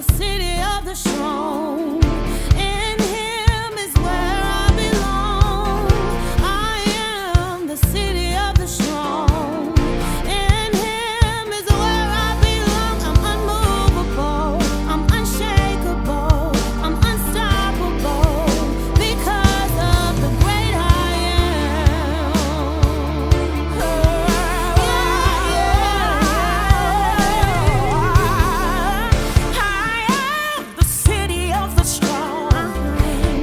the city of the strong. In him is where I belong. I am the city of the strong. In him is where I belong. I'm unmovable, I'm unshakable, I'm unstoppable because of the great I am. I am the city of the strong.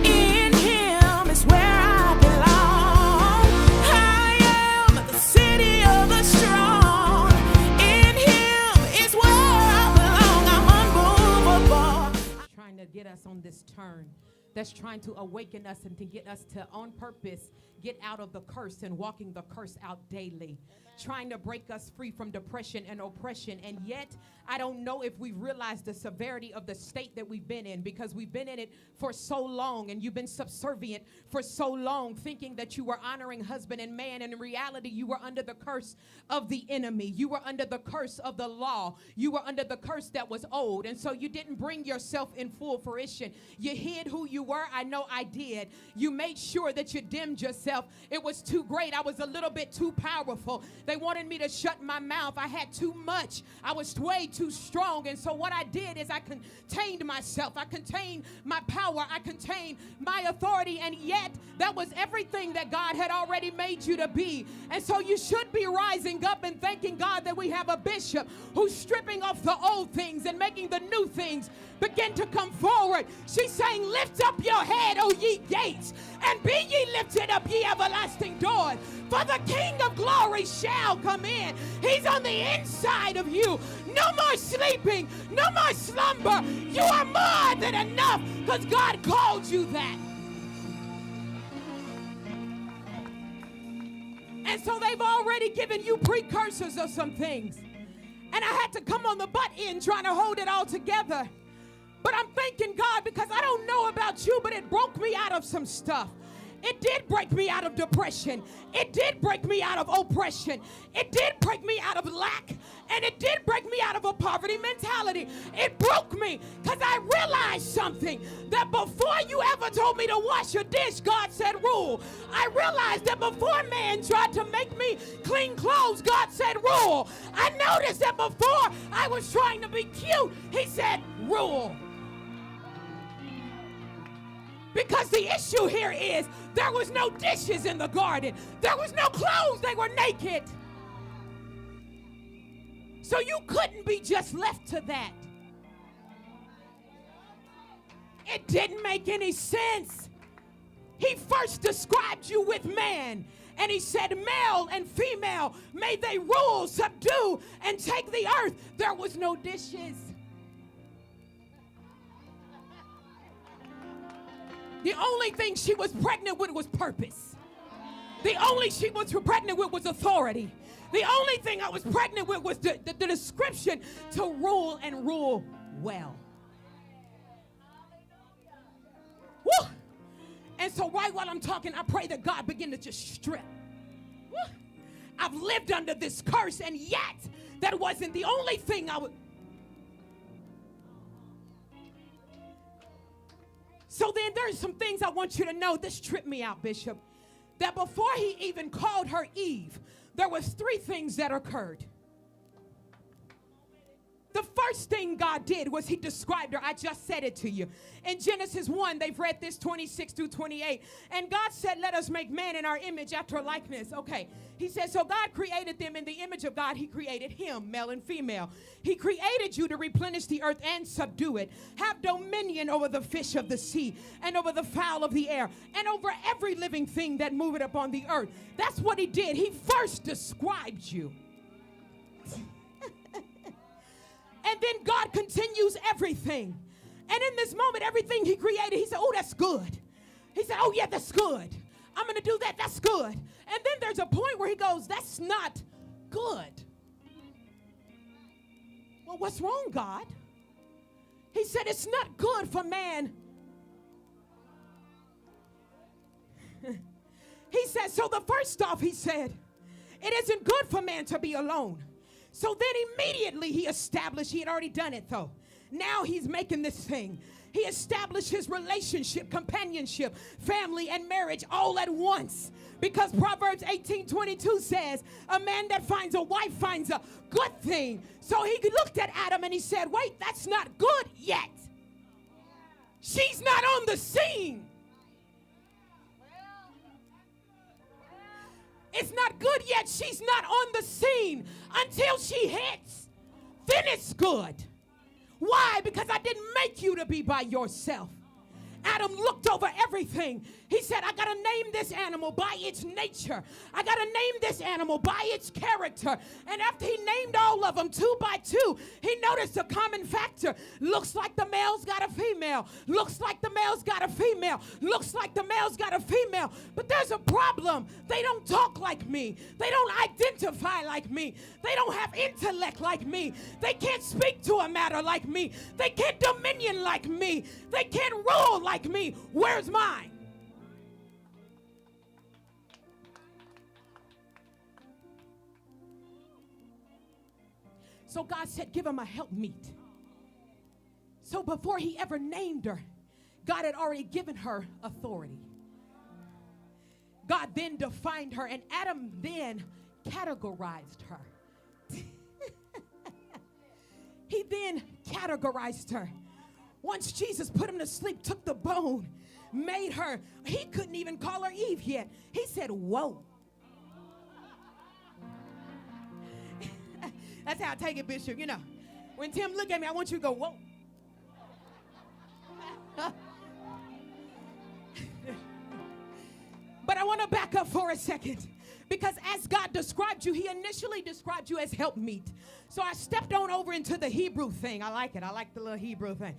In him is where I belong. I am the city of the strong. In him is where I belong. I'm unmovable. Trying to get us on this turn, that's trying to awaken us and to get us to, on purpose, get out of the curse and walking the curse out daily. Trying to break us free from depression and oppression. And yet, I don't know if we realize the severity of the state that we've been in, because we've been in it for so long, and you've been subservient for so long, thinking that you were honoring husband and man, and in reality, you were under the curse of the enemy. You were under the curse of the law. You were under the curse that was old, and so you didn't bring yourself in full fruition. You hid who you were. I know I did. You made sure that you dimmed yourself. It was too great. I was a little bit too powerful. They wanted me to shut my mouth. I had too much. I was way too strong. And so what I did is I contained myself. I contained my power. I contained my authority. And yet that was everything that God had already made you to be. And so you should be rising up and thanking God that we have a bishop who's stripping off the old things and making the new things begin to come forward. She's saying, lift up your head, O ye gates, and be ye lifted up, ye everlasting doors. For the King of glory shall come in. He's on the inside of you. No more sleeping, no more slumber. You are more than enough, because God called you that. And so they've already given you precursors of some things. And I had to come on the butt end trying to hold it all together. But I'm thanking God, because I don't know about you, but it broke me out of some stuff. It did break me out of depression. It did break me out of oppression. It did break me out of lack. And it did break me out of a poverty mentality. It broke me because I realized something, that before you ever told me to wash your dish, God said rule. I realized that before man tried to make me clean clothes, God said rule. I noticed that before I was trying to be cute, he said rule. Because the issue here is there was no dishes in the garden. There was no clothes. They were naked. So you couldn't be just left to that. It didn't make any sense. He first described you with man. And he said, male and female, may they rule, subdue, and take the earth. There was no dishes. The only thing she was pregnant with was purpose. The only she was pregnant with was authority. The only thing I was pregnant with was the description to rule and rule well. Woo! And so right while I'm talking, I pray that God begin to just strip. Woo! I've lived under this curse, and yet that wasn't the only thing I would. So then there's some things I want you to know. This tripped me out, Bishop. That before he even called her Eve, there was 3 things that occurred. The first thing God did was he described her. I just said it to you. In Genesis 1, they've read this 26 through 28. And God said, let us make man in our image after likeness. Okay. He said, so God created them in the image of God. He created him, male and female. He created you to replenish the earth and subdue it. Have dominion over the fish of the sea and over the fowl of the air and over every living thing that moveth upon the earth. That's what he did. He first described you. And then God continues everything. And in this moment, everything he created, he said, oh, that's good. He said, oh, yeah, that's good. I'm going to do that. That's good. And then there's a point where he goes, that's not good. Well, what's wrong, God? He said, it's not good for man. He said, so the first off, he said, it isn't good for man to be alone. So then immediately he established, he had already done it though. Now he's making this thing. He established his relationship, companionship, family, and marriage all at once. Because Proverbs 18:22 says, a man that finds a wife finds a good thing. So he looked at Adam and he said, wait, that's not good yet. She's not on the scene. It's not good yet. She's not on the scene until she hits. Then it's good. Why? Because I didn't make you to be by yourself. Adam looked over everything. He said, I got to name this animal by its nature. I got to name this animal by its character. And after he named all of them 2 by 2, he noticed a common factor. Looks like the male's got a female. Looks like the male's got a female. Looks like the male's got a female. But there's a problem. They don't talk like me. They don't identify like me. They don't have intellect like me. They can't speak to a matter like me. They can't dominion like me. They can't rule like me. Where's mine? So God said, give him a helpmeet. So before he ever named her, God had already given her authority. God then defined her, and Adam then categorized her. He then categorized her. Once Jesus put him to sleep, took the bone, made her. He couldn't even call her Eve yet. He said, whoa. That's how I take it, Bishop. You know, when Tim look at me, I want you to go, whoa. But I want to back up for a second. Because as God described you, he initially described you as helpmeet. So I stepped on over into the Hebrew thing. I like it. I like the little Hebrew thing.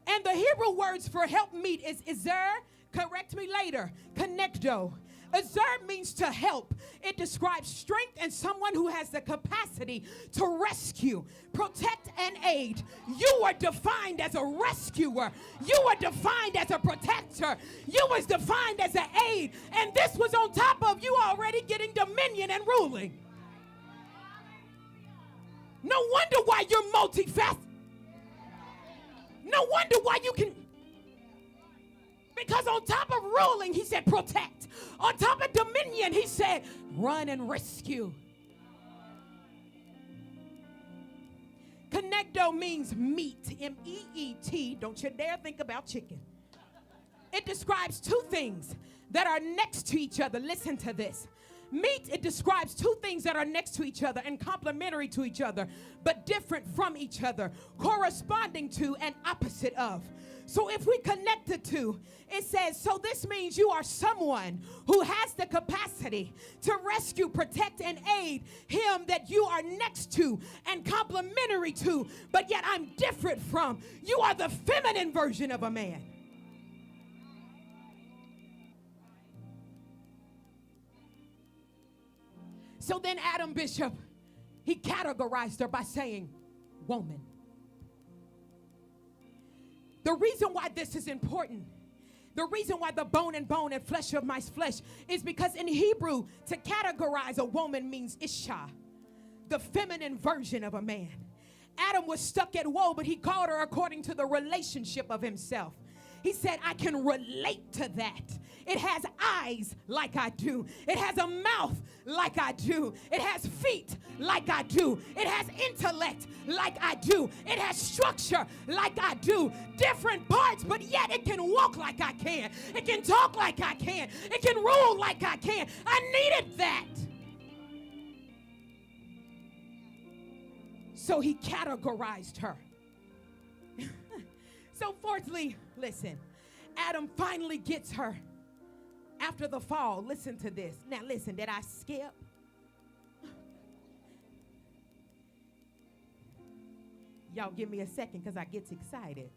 And the Hebrew words for helpmeet is Ezer, correct me later, connecto. Ezer means to help. It describes strength and someone who has the capacity to rescue, protect, and aid. You were defined as a rescuer. You were defined as a protector. You was defined as an aid. And this was on top of you already getting dominion and ruling. No wonder why you're multifaceted. No wonder why you can... Because on top of ruling, he said protect. On top of dominion, he said run and rescue. Connecto means meat, M-E-E-T. Don't you dare think about chicken. It describes 2 things that are next to each other. Listen to this. Meat, it describes 2 things that are next to each other and complementary to each other, but different from each other, corresponding to and opposite of. So if we connect the 2, it says, so this means you are someone who has the capacity to rescue, protect, and aid him that you are next to and complementary to, but yet I'm different from. You are the feminine version of a man. So then Adam, Bishop, he categorized her by saying, woman. The reason why this is important, the reason why the bone and flesh of my flesh is because in Hebrew, to categorize a woman means Isha, the feminine version of a man. Adam was stuck at woe, but he called her according to the relationship of himself. He said, I can relate to that. It has eyes like I do. It has a mouth like I do. It has feet like I do. It has intellect like I do. It has structure like I do. Different parts, but yet it can walk like I can. It can talk like I can. It can rule like I can. I needed that. So he categorized her. So fourthly, listen, Adam finally gets her after the fall. Listen to this. Now listen, did I skip? Y'all give me a second because I get excited.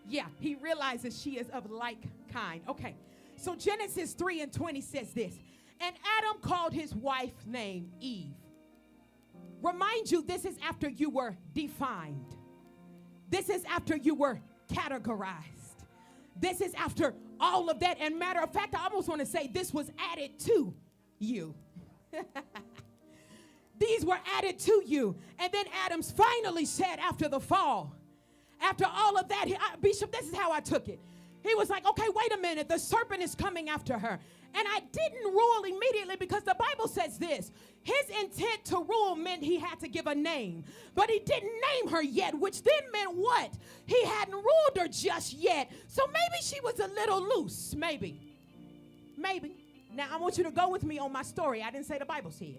Yeah, he realizes she is of like kind. Okay, so Genesis 3:20 says this. And Adam called his wife's name Eve. Remind you, this is after you were defined. This is after you were categorized. This is after all of that. And matter of fact, I almost want to say this was added to you. these were added to you. And then Adams finally said after the fall, after all of that, Bishop, this is how I took it. He was like, okay, wait a minute. The serpent is coming after her. And I didn't rule immediately because the Bible says this. His intent to rule meant he had to give a name. But he didn't name her yet, which then meant what? He hadn't ruled her just yet. So maybe she was a little loose. Maybe. Maybe. Now, I want you to go with me on my story. I didn't say the Bible said.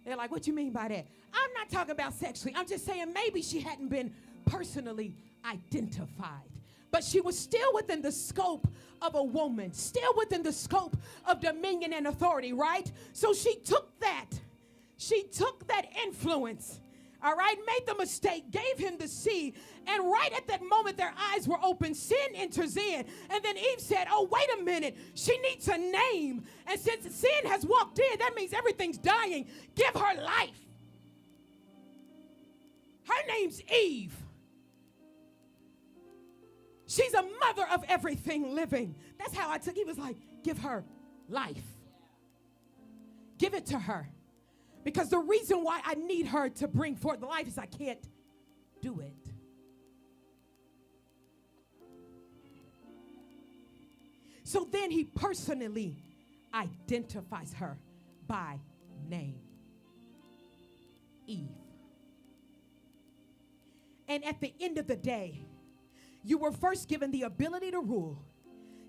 They're like, what you mean by that? I'm not talking about sexually. I'm just saying maybe she hadn't been personally identified. But she was still within the scope of a woman, still within the scope of dominion and authority, right? So she took that. She took that influence, all right, made the mistake, gave him the seed, and right at that moment their eyes were open. Sin enters in, and then Eve said, oh, wait a minute, she needs a name. And since sin has walked in, that means everything's dying. Give her life. Her name's Eve. She's a mother of everything living. That's how I took it. He was like, give her life. Give it to her. Because the reason why I need her to bring forth life is I can't do it. So then he personally identifies her by name. Eve. And at the end of the day, you were first given the ability to rule,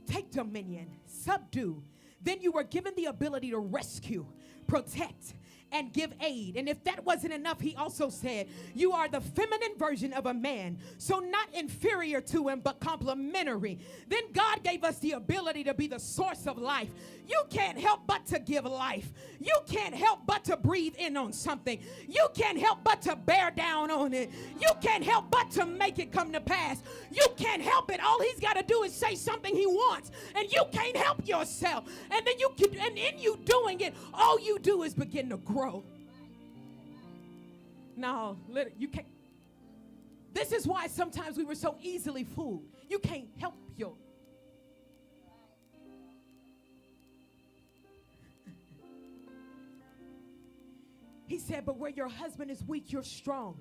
take dominion, subdue. Then you were given the ability to rescue, protect, and give aid. And if that wasn't enough, he also said, you are the feminine version of a man, so not inferior to him, but complementary. Then God gave us the ability to be the source of life. You can't help but to give life. You can't help but to breathe in on something. You can't help but to bear down on it. You can't help but to make it come to pass. You can't help it. All he's got to do is say something he wants, and you can't help yourself. And then and in you doing it, all you do is begin to grow. No, you can't. This is why sometimes we were so easily fooled. You can't help your. He said, but where your husband is weak, you're strong.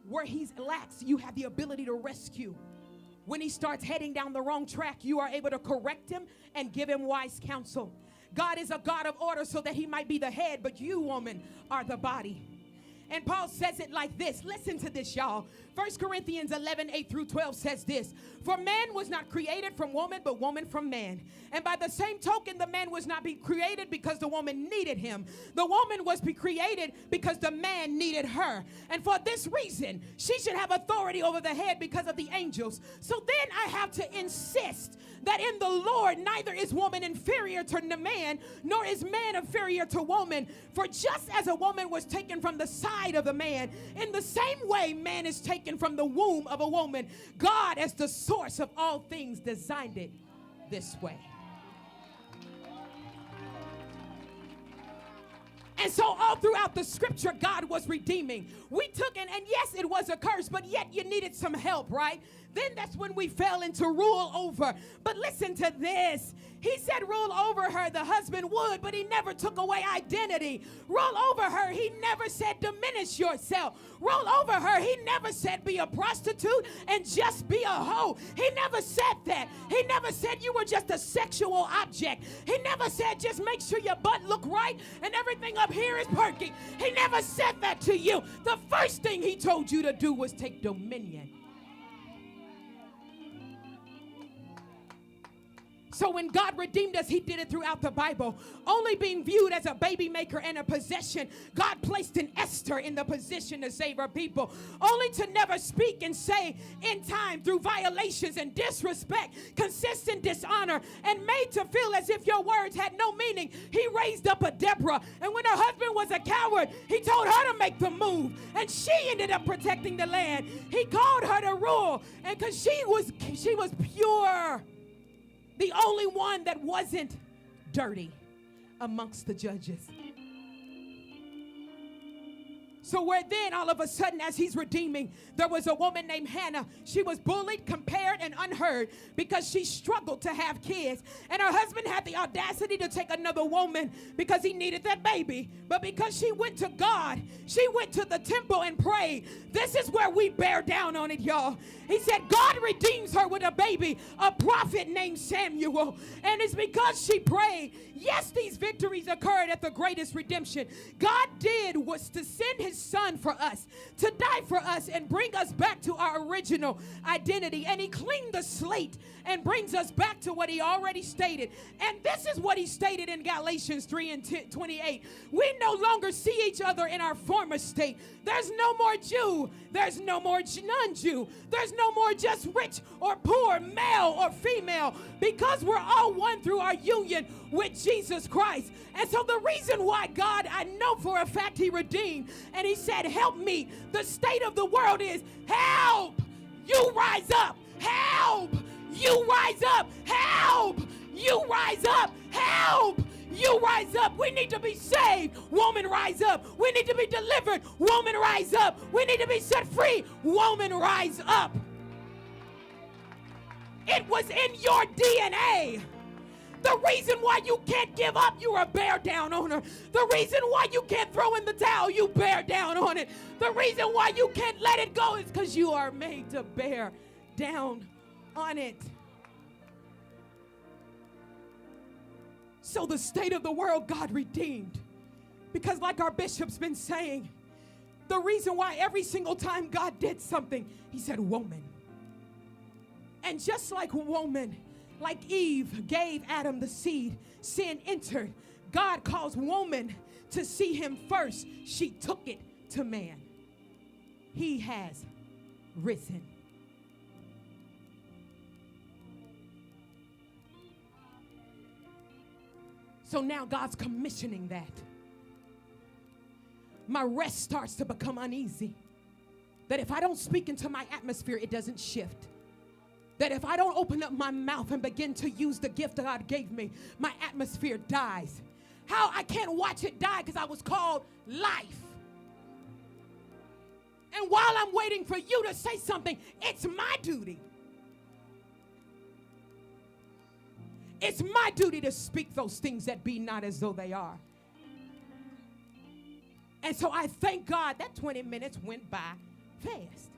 Where he's lax, you have the ability to rescue. When he starts heading down the wrong track, you are able to correct him and give him wise counsel. God is a God of order so that he might be the head, but you, woman, are the body. And Paul says it like this. Listen to this, y'all. 1 Corinthians 11:8-12 says this. For man was not created from woman, but woman from man. And by the same token, the man was not be created because the woman needed him. The woman was created because the man needed her. And for this reason, she should have authority over the head because of the angels. So then I have to insist that in the Lord, neither is woman inferior to the man, nor is man inferior to woman. For just as a woman was taken from the side of the man, in the same way man is taken from the womb of a woman. God, as the source of all things, designed it this way. And so all throughout the scripture, God was redeeming. We took and yes, it was a curse, but yet you needed some help, right? Then that's when we fell into rule over. But listen to this. He said rule over her, the husband would, but he never took away identity. Rule over her, he never said diminish yourself. Rule over her, he never said be a prostitute and just be a hoe. He never said that. He never said you were just a sexual object. He never said just make sure your butt look right and everything up here is perky. He never said that to you. The first thing he told you to do was take dominion. So when God redeemed us, he did it throughout the Bible. Only being viewed as a baby maker and a possession, God placed an Esther in the position to save her people. Only to never speak and say in time through violations and disrespect, consistent dishonor, and made to feel as if your words had no meaning. He raised up a Deborah. And when her husband was a coward, he told her to make the move. And she ended up protecting the land. He called her to rule. And because she was pure. The only one that wasn't dirty amongst the judges. So where then all of a sudden as he's redeeming, there was a woman named Hannah. She was bullied, compared, and unheard because she struggled to have kids. And her husband had the audacity to take another woman because he needed that baby. But because she went to God, she went to the temple and prayed. This is where we bear down on it, y'all. He said God redeems her with a baby, a prophet named Samuel. And it's because she prayed. Yes, these victories occurred at the greatest redemption. God did was to send his son for us, to die for us and bring us back to our original identity. And he cleaned the slate and brings us back to what he already stated. And this is what he stated in Galatians 3 and 28. We no longer see each other in our former state. There's no more Jew. There's no more non-Jew. There's no more just rich or poor, male or female, because we're all one through our union with Jesus Christ. And so the reason why God, I know for a fact he redeemed, and he said, help me. The state of the world is, help, you rise up. Help, you rise up. Help, you rise up. Help, you rise up. We need to be saved. Woman, rise up. We need to be delivered. Woman, rise up. We need to be set free. Woman, rise up. It was in your DNA. The reason why you can't give up, you're a bear down on her. The reason why you can't throw in the towel, you bear down on it. The reason why you can't let it go is because you are made to bear down on it. So the state of the world God redeemed. Because like our bishop's been saying, the reason why every single time God did something, he said, woman. And just like woman, like Eve gave Adam the seed, sin entered. God caused woman to see him first. She took it to man. He has risen. So now God's commissioning that. My rest starts to become uneasy. That if I don't speak into my atmosphere, it doesn't shift. That if I don't open up my mouth and begin to use the gift that God gave me, my atmosphere dies. How? I can't watch it die because I was called life. And while I'm waiting for you to say something, it's my duty. It's my duty to speak those things that be not as though they are. And so I thank God that 20 minutes went by fast.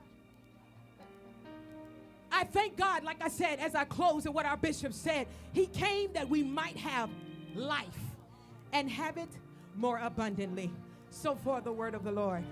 I thank God, like I said, as I close and what our bishop said, he came that we might have life and have it more abundantly. So far the word of the Lord.